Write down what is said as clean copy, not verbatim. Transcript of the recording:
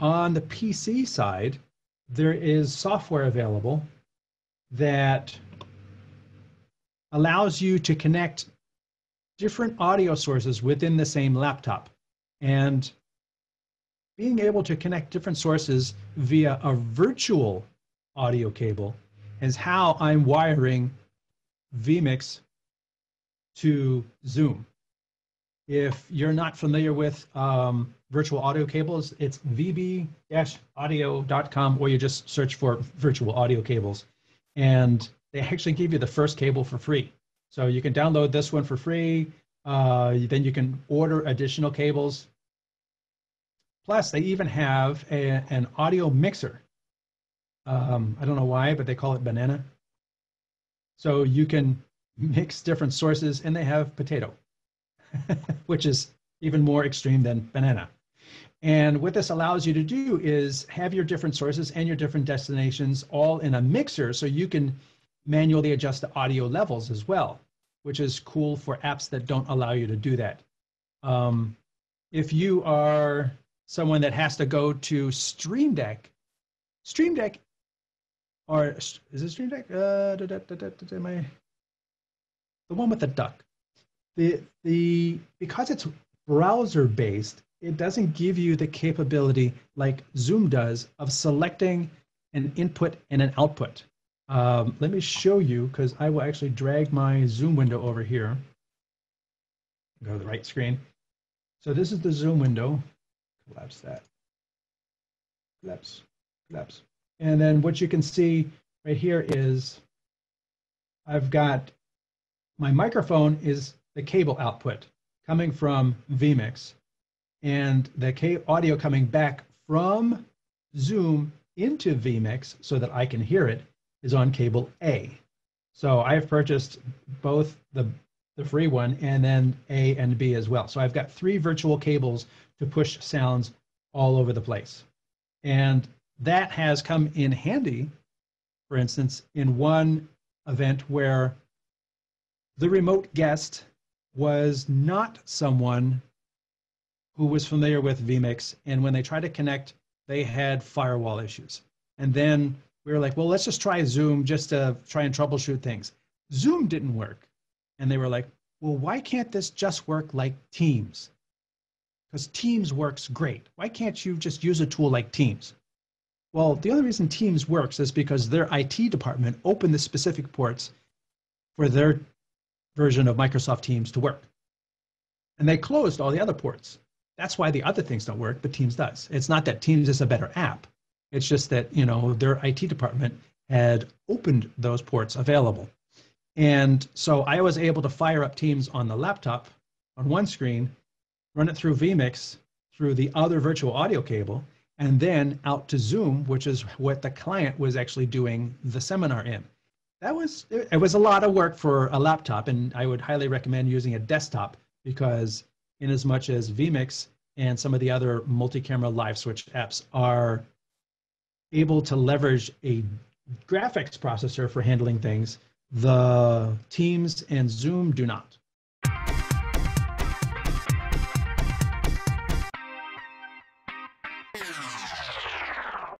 on the PC side, there is software available that allows you to connect different audio sources within the same laptop. And being able to connect different sources via a virtual audio cable is how I'm wiring vMix to Zoom. If you're not familiar with virtual audio cables, it's vb-audio.com, or you just search for virtual audio cables. And they actually give you the first cable for free. So you can download this one for free. Then you can order additional cables. Plus, they even have an audio mixer. I don't know why, but they call it Banana. So you can mix different sources, and they have potato, which is even more extreme than banana. And what this allows you to do is have your different sources and your different destinations all in a mixer, so you can manually adjust the audio levels as well, which is cool for apps that don't allow you to do that. If you are someone that has to go to Stream Deck, or is it Stream Deck? The one with the duck. Because it's browser based, it doesn't give you the capability like Zoom does of selecting an input and an output. Let me show you, because I will actually drag my Zoom window over here. Go to the right screen. So this is the Zoom window. Collapse that. Collapse. And then what you can see right here is I've got my microphone is the cable output coming from vMix, and the audio coming back from Zoom into vMix so that I can hear it is on cable A. So I've purchased both the free one and then A and B as well. So I've got 3 virtual cables to push sounds all over the place. And that has come in handy, for instance, in one event where the remote guest was not someone who was familiar with vMix, and when they tried to connect, they had firewall issues. And then we were like, well, let's just try Zoom just to try and troubleshoot things. Zoom didn't work. And they were like, well, why can't this just work like Teams? Because Teams works great. Why can't you just use a tool like Teams? Well, the only reason Teams works is because their IT department opened the specific ports for their version of Microsoft Teams to work. And they closed all the other ports. That's why the other things don't work, but Teams does. It's not that Teams is a better app. It's just that, you know, their IT department had opened those ports available. And so I was able to fire up Teams on the laptop on one screen, run it through vMix through the other virtual audio cable, and then out to Zoom, which is what the client was actually doing the seminar in. It was a lot of work for a laptop, and I would highly recommend using a desktop, because in as much as vMix and some of the other multi-camera live switch apps are able to leverage a graphics processor for handling things, the Teams and Zoom do not.